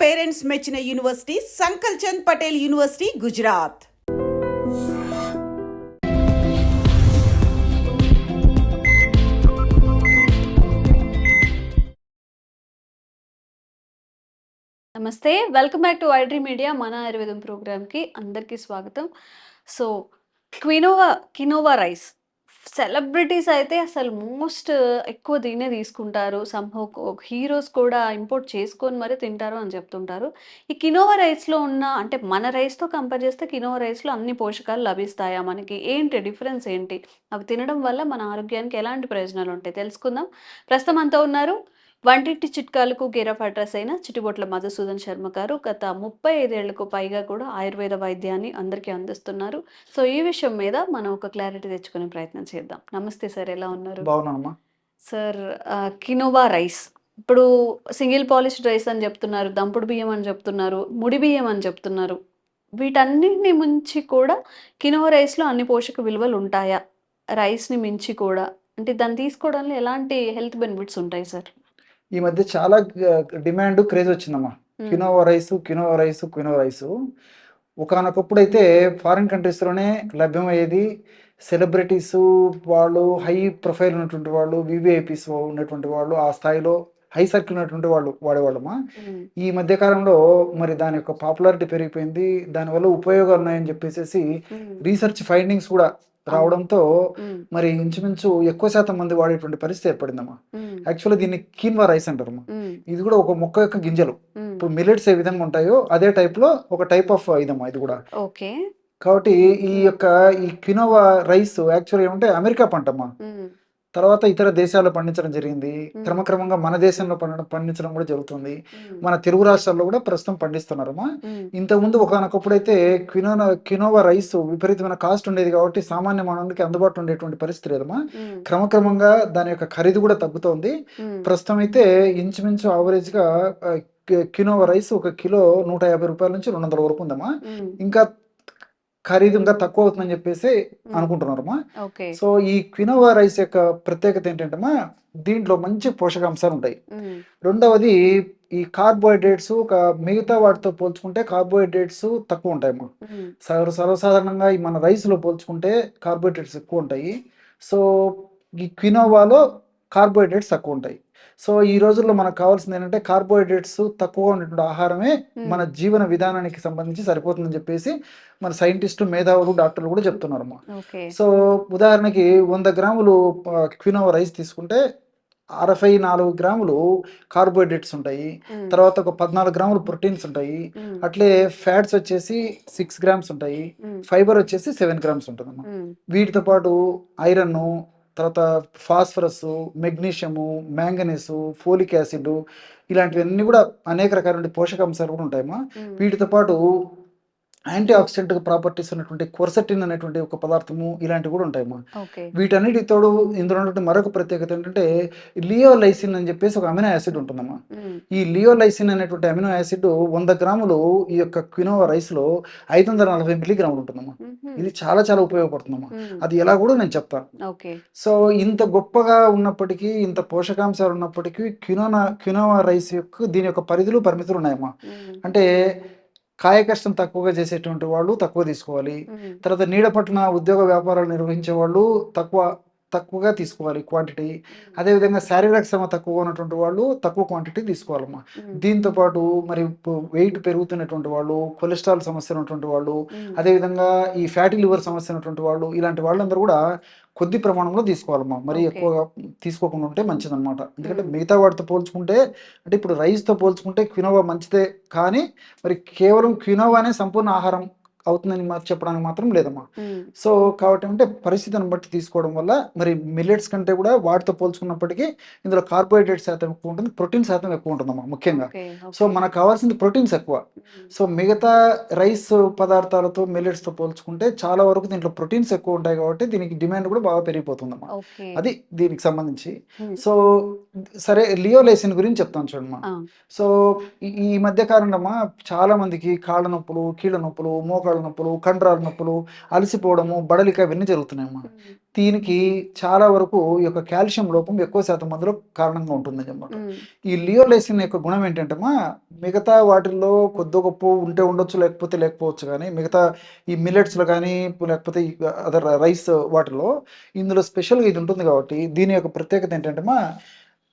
Parents మెచ్చిన university సంకల్ Chand Patel university Gujarat. నమస్తే, welcome back to iDream media. మన ఆయుర్వేదం ప్రోగ్రామ్కి అందరికీ స్వాగతం. సో కినోవా రైస్ సెలబ్రిటీస్ అయితే అసలు మోస్ట్ ఎక్కువ దీన్నే తీసుకుంటారు. సంహౌ హీరోస్ కూడా ఇంపోర్ట్ చేసుకొని మరి తింటారు అని చెప్తుంటారు. ఈ కినోవా రైస్లో ఉన్న అంటే మన రైస్తో కంపేర్ చేస్తే కినోవా రైస్లో అన్ని పోషకాలు లభిస్తాయా మనకి? ఏంటి డిఫరెన్స్ ఏంటి? అవి తినడం వల్ల మన ఆరోగ్యానికి ఎలాంటి ప్రయోజనాలు ఉంటాయి తెలుసుకుందాం. ప్రస్తుతం అంతా ఉన్నారు వంటింటి చిట్కాలకు కేర్ ఆఫ్ అడ్రస్ అయిన చిటిబొట్ల మధుసూదన్ శర్మ గారు. గత 35 ఏళ్లకు పైగా కూడా ఆయుర్వేద వైద్యాన్ని అందరికీ అందిస్తున్నారు. సో ఈ విషయం మీద మనం ఒక క్లారిటీ తెచ్చుకునే ప్రయత్నం చేద్దాం. నమస్తే సార్, ఎలా ఉన్నారు? బాగున్నానమ్మా. సార్, కినోవా రైస్ ఇప్పుడు సింగిల్ పాలిష్డ్ రైస్ అని చెప్తున్నారు, దంపుడు బియ్యం అని చెప్తున్నారు, ముడి బియ్యం అని చెప్తున్నారు. వీటన్నిటిని మించి కూడా కినోవా రైస్లో అన్ని పోషక విలువలు ఉంటాయా? రైస్ని మించి కూడా అంటే దాన్ని తీసుకోవడంలో ఎలాంటి హెల్త్ బెనిఫిట్స్ ఉంటాయి సార్? ఈ మధ్య చాలా డిమాండ్ క్రేజ్ వచ్చిందమ్మా. కినోవా రైస్ ఒకనొకప్పుడైతే ఫారిన్ కంట్రీస్లోనే లభ్యమయ్యేది. సెలబ్రిటీస్ వాళ్ళు, హై ప్రొఫైల్ ఉన్నటువంటి వాళ్ళు, వివిఐపీస్ ఉన్నటువంటి వాళ్ళు, ఆ స్థాయిలో హై సర్కిల్ ఉన్నటువంటి వాళ్ళు వాడేవాళ్ళమ్మా. ఈ మధ్య కాలంలో మరి దాని యొక్క పాపులారిటీ పెరిగిపోయింది. దానివల్ల ఉపయోగాలు ఉన్నాయని చెప్పేసి రీసెర్చ్ ఫైండింగ్స్ కూడా రావడంతో మరి ఇంచుమించు ఎక్కువ శాతం మంది వాడేటువంటి పరిస్థితి ఏర్పడిందమ్మా. యాక్చువల్లీ దీన్ని కీన్వా రైస్ అంటారమ్మా. ఇది కూడా ఒక మొక్క యొక్క గింజలు. ఇప్పుడు మిల్లెట్స్ ఏ విధంగా ఉంటాయో అదే టైప్ లో ఒక టైప్ ఆఫ్ ఇదమ్మా ఇది కూడా. కాబట్టి ఈ కినోవా రైస్ యాక్చువల్లీ ఏమంటే అమెరికా పంటమ్మా. తర్వాత ఇతర దేశాల్లో పండించడం జరిగింది. క్రమక్రమంగా మన దేశంలో పండించడం కూడా జరుగుతుంది. మన తెలుగు రాష్ట్రాల్లో కూడా ప్రస్తుతం పండిస్తున్నారమ్మా. ఇంతకుముందు ఒకనొకప్పుడైతే కినోవా రైస్ విపరీతమైన కాస్ట్ ఉండేది కాబట్టి సామాన్య మానవునికి అందుబాటులో ఉండేటువంటి పరిస్థితి లేదమ్మా. క్రమక్రమంగా దాని యొక్క ఖరీదు కూడా తగ్గుతోంది. ప్రస్తుతం అయితే ఇంచుమించు ఆవరేజ్ గా కినోవా రైస్ ఒక కిలో 150 రూపాయల నుంచి 200 వరకు ఉందమ్మా. ఇంకా ఖరీదు ఇంకా తక్కువ అవుతుందని చెప్పేసి అనుకుంటున్నారమ్మా. సో ఈ క్వినోవా రైస్ యొక్క ప్రత్యేకత ఏంటంటే దీంట్లో మంచి పోషకాంశాలు ఉంటాయి. రెండవది ఈ కార్బోహైడ్రేట్స్ మిగతా వాటితో పోల్చుకుంటే కార్బోహైడ్రేట్స్ తక్కువ ఉంటాయమ్మా. సర్వసాధారణంగా ఈ మన రైస్లో పోల్చుకుంటే కార్బోహైడ్రేట్స్ ఎక్కువ ఉంటాయి. సో ఈ క్వినోవాలో కార్బోహైడ్రేట్స్ తక్కువ ఉంటాయి. సో ఈ రోజుల్లో మనకు కావాల్సింది ఏంటంటే కార్బోహైడ్రేట్స్ తక్కువ ఉన్నటువంటి ఆహారమే మన జీవన విధానానికి సంబంధించి సరిపోతుందని చెప్పేసి మన సైంటిస్టు, మేధావులు, డాక్టర్లు కూడా చెప్తున్నారమ్మా. సో ఉదాహరణకి 100 గ్రాములు క్వినోవా రైస్ తీసుకుంటే 64 గ్రాములు కార్బోహైడ్రేట్స్ ఉంటాయి. తర్వాత ఒక 14 గ్రాములు ప్రోటీన్స్ ఉంటాయి. అట్లే ఫ్యాట్స్ వచ్చేసి 6 గ్రామ్స్ ఉంటాయి. ఫైబర్ వచ్చేసి 7 గ్రామ్స్ ఉంటుందమ్మా. వీటితో పాటు ఐరన్, తర్వాత phosphorus, magnesium, manganese, folic acid ఇలాంటివన్నీ కూడా అనేక రకాల పోషకాంశాలు కూడా ఉంటాయమ్మా. వీటితో పాటు యాంటీ ఆక్సిడెంట్ ప్రాపర్టీస్ ఉన్నటువంటి క్వర్సెటిన్ అనేటువంటి ఒక పదార్థము ఇలాంటివి కూడా ఉంటాయమ్మా. వీటన్నిటి తోడు ఇందులో ఉన్నటువంటి మరొక ప్రత్యేకత ఏంటంటే లియోలైసిన్ అని చెప్పేసి ఒక అమినో యాసిడ్ ఉంటుందమ్మా. ఈ లియోలైసిన్ అనేటువంటి అమినో యాసిడ్ 100 గ్రాములు ఈ యొక్క క్వినోవా రైస్ లో 540 మిల్లీగ్రాములు ఉంటుందమ్మా. ఇది చాలా చాలా ఉపయోగపడుతుందమ్మా. అది ఎలా కూడా నేను చెప్తాను. సో ఇంత గొప్పగా ఉన్నప్పటికీ, ఇంత పోషకాంశాలు ఉన్నప్పటికీ క్వినోవా రైస్ యొక్క దీని యొక్క పరిధులు, పరిమితులు ఉన్నాయమ్మా. అంటే కాయ కష్టం తక్కువగా చేసేటువంటి వాళ్ళు తక్కువ తీసుకోవాలి. తర్వాత నీడ పట్టున ఉద్యోగ వ్యాపారాలు నిర్వహించే వాళ్ళు తక్కువగా తీసుకోవాలి క్వాంటిటీ. అదేవిధంగా శారీరక శ్రమ తక్కువగా ఉన్నటువంటి వాళ్ళు తక్కువ క్వాంటిటీ తీసుకోవాలమ్మా. దీంతో పాటు మరి వెయిట్ పెరుగుతున్నటువంటి వాళ్ళు, కొలెస్ట్రాల్ సమస్య ఉన్నటువంటి వాళ్ళు, అదేవిధంగా ఈ ఫ్యాటీ లివర్ సమస్య ఉన్నటువంటి వాళ్ళు, ఇలాంటి వాళ్ళందరూ కూడా కొద్ది ప్రమాణంలో తీసుకోవాలమ్మా. మరి ఎక్కువగా తీసుకోకుండా ఉంటే మంచిదన్నమాట. ఎందుకంటే మిగతా వాటితో పోల్చుకుంటే, అంటే ఇప్పుడు రైస్తో పోల్చుకుంటే క్వినోవా మంచిదే, కానీ మరి కేవలం క్వినోవానే సంపూర్ణ ఆహారం అవుతుందని చెప్పడానికి మాత్రం లేదమ్మా. సో కాబట్టి అంటే పరిస్థితిని బట్టి తీసుకోవడం వల్ల మరి మిల్లెట్స్ కంటే కూడా వాటితో పోల్చుకున్నప్పటికీ ఇందులో కార్బోహైడ్రేట్ శాతం ఎక్కువ ఉంటుంది, ప్రోటీన్ శాతం ఎక్కువ ఉంటుందమ్మా ముఖ్యంగా. సో మనకు కావాల్సింది ప్రోటీన్స్ ఎక్కువ. సో మిగతా రైస్ పదార్థాలతో మిల్లెట్స్తో పోల్చుకుంటే చాలా వరకు దీంట్లో ప్రోటీన్స్ ఎక్కువ ఉంటాయి కాబట్టి దీనికి డిమాండ్ కూడా బాగా పెరిగిపోతుందమ్మా. అది దీనికి సంబంధించి. సో సరే, లియోలైసిన్ గురించి చెప్తాను చూడమ్మా. సో ఈ మధ్య కాలంలో చాలా మందికి కాళ్ళ నొప్పులు, కీళ్ళ నొప్పులు, మోకాళ్ళ మోకాళ్ళ నొప్పులు, కండరాల నొప్పులు, అలసిపోవడము, బడలిక ఇవన్నీ జరుగుతున్నాయమ్మా. దీనికి చాలా వరకు ఈ యొక్క కాల్షియం లోపం ఎక్కువ శాతం మందిలో కారణంగా ఉంటుంది అన్నమాట. ఈ లియోలైసిన్ యొక్క గుణం ఏంటంటేమా, మిగతా వాటిల్లో కొద్ది గొప్ప ఉంటే ఉండొచ్చు, లేకపోతే లేకపోవచ్చు, కానీ మిగతా ఈ మిల్లెట్స్లో కానీ లేకపోతే అదర్ రైస్ వాటిలో ఇందులో స్పెషల్గా ఇది ఉంటుంది కాబట్టి దీని యొక్క ప్రత్యేకత ఏంటంటేమా,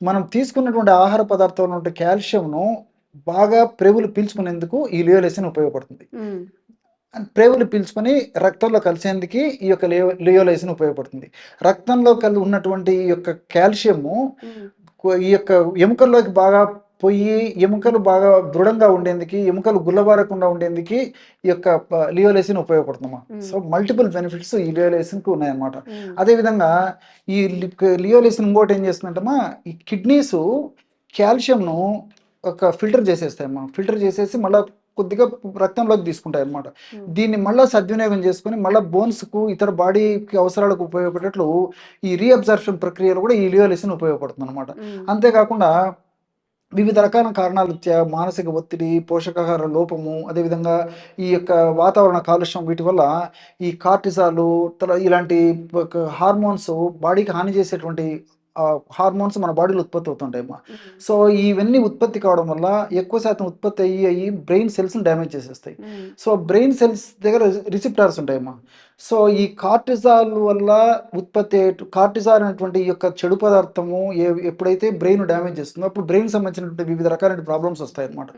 మనం తీసుకున్నటువంటి ఆహార పదార్థంలో ఉండే కాల్షియంను బాగా ప్రేగులు పీల్చుకునేందుకు ఈ లియోలైసిన్ ఉపయోగపడుతుంది. ప్రేగులు పీల్చుకొని రక్తంలో కలిసేందుకు ఈ యొక్క లియోలైసిన్ ఉపయోగపడుతుంది. రక్తంలో ఉన్నటువంటి ఈ యొక్క కాల్షియము ఈ యొక్క ఎముకల్లోకి బాగా పోయి ఎముకలు బాగా దృఢంగా ఉండేందుకు, ఎముకలు గుల్లబారకుండా ఉండేందుకు ఈ యొక్క లియోలైసిన్ ఉపయోగపడుతుందమ్మా. సో మల్టిపుల్ బెనిఫిట్స్ ఈ లియోలైసిన్కి ఉన్నాయన్నమాట. అదేవిధంగా ఈ లియోలైసిన్ ఇంకోటి ఏం చేస్తుందంటమ్మా, ఈ కిడ్నీస్ కాల్షియంను ఒక ఫిల్టర్ చేసేస్తాయమ్మా. ఫిల్టర్ చేసేసి మళ్ళీ కొద్దిగా రక్తంలోకి తీసుకుంటాయి అన్నమాట. దీన్ని మళ్ళీ సద్వినియోగం చేసుకుని మళ్ళీ బోన్స్కు ఇతర బాడీకి అవసరాలకు ఉపయోగపడేట్లు ఈ రీఅబ్జర్ప్షన్ ప్రక్రియలో కూడా ఈ లియోలైసిన్ ఉపయోగపడుతుంది అనమాట. అంతేకాకుండా వివిధ రకాల కారణాలు మానసిక ఒత్తిడి, పోషకాహార లోపము, అదేవిధంగా ఈ యొక్క వాతావరణ కాలుష్యం, వీటి వల్ల ఈ కార్టిజాలు ఇలాంటి హార్మోన్స్, బాడీకి హాని చేసేటువంటి హార్మోన్స్ మన బాడీలో ఉత్పత్తి అవుతుంటాయమ్మా. సో ఇవన్నీ ఉత్పత్తి కావడం వల్ల ఎక్కువ శాతం ఉత్పత్తి అయ్యి బ్రెయిన్ సెల్స్ని డ్యామేజ్ చేసేస్తాయి. సో బ్రెయిన్ సెల్స్ దగ్గర రిసెప్టార్స్ ఉంటాయమ్మా. సో ఈ కార్టిజాల్ వల్ల ఉత్పత్తి కార్టిజాల్ అనేటువంటి ఈ యొక్క చెడు పదార్థము ఎప్పుడైతే బ్రెయిన్ డ్యామేజ్ చేస్తుందో అప్పుడు బ్రెయిన్ సంబంధించినటువంటి వివిధ రకాలైన ప్రాబ్లమ్స్ వస్తాయి అన్నమాట.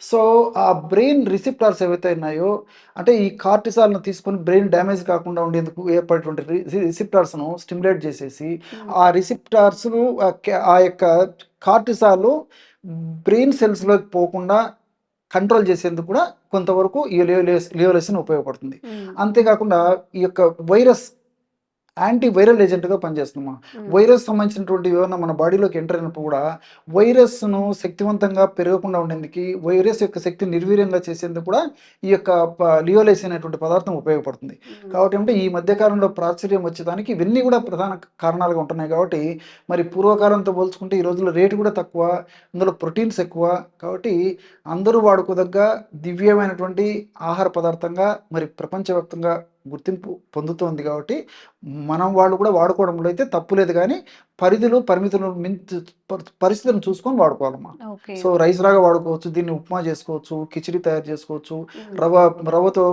సో ఆ బ్రెయిన్ రిసెప్టార్స్ ఏవైతే ఉన్నాయో, అంటే ఈ కార్టిజాల్ను తీసుకొని బ్రెయిన్ డ్యామేజ్ కాకుండా ఉండేందుకు ఏర్పడేటువంటి రిసెప్టార్స్ను స్టిమ్యులేట్ చేసేసి ఆ రిసెప్టార్స్ను ఆ యొక్క కార్టిజాల్ బ్రెయిన్ సెల్స్లోకి పోకుండా కంట్రోల్ చేసేందుకు కూడా కొంతవరకు ఈ లియోలైసిన్ ఉపయోగపడుతుంది. అంతేకాకుండా ఈ యొక్క వైరస్ యాంటీ వైరల్ ఏజెంట్గా పనిచేస్తుందమ్మా. వైరస్ సంబంధించినటువంటి ఏమన్నా మన బాడీలోకి ఎంటర్ అయినప్పుడు కూడా వైరస్ను శక్తివంతంగా పెరగకుండా ఉండేందుకు, వైరస్ యొక్క శక్తిని నిర్వీర్యంగా చేసేందుకు కూడా ఈ యొక్క లియోలైసిన్ అనేటువంటి పదార్థం ఉపయోగపడుతుంది. కాబట్టి అంటే ఈ మధ్యకాలంలో ప్రాచుర్యం వచ్చేదానికి ఇవన్నీ కూడా ప్రధాన కారణాలుగా ఉంటున్నాయి. కాబట్టి మరి పూర్వకాలంతో పోల్చుకుంటే ఈ రోజుల్లో రేటు కూడా తక్కువ, ఇందులో ప్రోటీన్స్ ఎక్కువ, కాబట్టి అందరూ వాడుకోదగ్గ దివ్యమైనటువంటి ఆహార పదార్థంగా మరి ప్రపంచవ్యాప్తంగా గుర్తింపు పొందుతోంది. కాబట్టి మనం వాళ్ళు కూడా వాడుకోవడంలో అయితే తప్పు లేదు, కానీ పరిమితులు పరిస్థితులను చూసుకొని వాడుకోవాలమ్మా. సో రైస్ లాగా వాడుకోవచ్చు, దీన్ని ఉప్మా చేసుకోవచ్చు, కిచిడి తయారు చేసుకోవచ్చు, రవ్వతో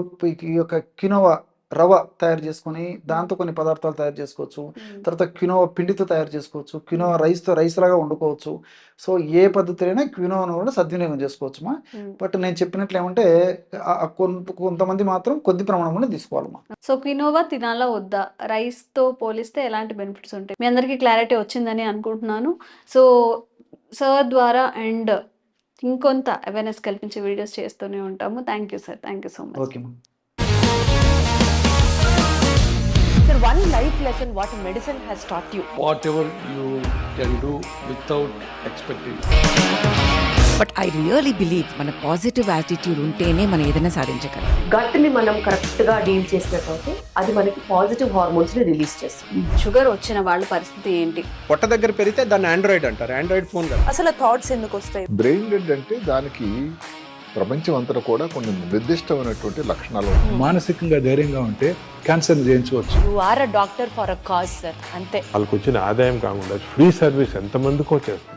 ఈ యొక్క కినోవా రవ్వ తయారు చేసుకొని దాంతో కొన్ని పదార్థాలు తయారు చేసుకోవచ్చు. తర్వాత క్వినోవా పిండితో తయారు చేసుకోవచ్చు, క్వినోవా రైస్ లాగా వండుకోవచ్చు. సో ఏ పద్ధతిలో క్వినోవాను కూడా సద్వినియోగం చేసుకోవచ్చుమా. బట్ నేను చెప్పినట్లు ఏమంటే కొంతమంది మాత్రం కొద్ది ప్రమాణంలో తీసుకోవాలమ్మా. సో క్వినోవా తినాలా వద్దా, రైస్ తో పోలిస్తే ఎలాంటి బెనిఫిట్స్ ఉంటాయి? మీ అందరికీ క్లారిటీ వచ్చిందని అనుకుంటున్నాను. సో సార్ ద్వారా అండ్ ఇంకొంత అవేర్నెస్ కల్పించే వీడియోస్ చేస్తూనే ఉంటాము. Thank you sir, thank you so much. ఓకేమ్మా. Sir, one life lesson what medicine has taught you. Whatever you can do without expecting. But I really believe మన positive attitude ఉంటేనే మనం ఏదైనా సాధించగలం. గట్ ని మనం కరెక్ట్ గా డీల్ చేసినట్లయితే అది మనకి పాజిటివ్ హార్మోన్స్ ని రిలీజ్ చేస్తుంది. షుగర్ వచ్చిన వాళ్ళ పరిస్థితి ఏంటి? పొట్ట దగ్గర పెరిగితే దాన్ని ఆండ్రాయిడ్ అంటారు, ఆండ్రాయిడ్ ఫోన్ కదా. అసలు థాట్స్ ఎందుకు వస్తాయి? బ్రెయిన్ డెడ్ అంటే దానికి ప్రపంచం అంతా కూడా కొన్ని నిర్దిష్టమైనటువంటి లక్షణాలు ఉన్నాయి. మానసికంగా ధైర్యంగా ఉంటే క్యాన్సర్ జయించవచ్చు. You are a doctor for a cause sir, అంతే. వాళ్ళకి వచ్చిన ఆదాయం కాకుండా ఫ్రీ సర్వీస్ ఎంతమందికో చేస్తుంది.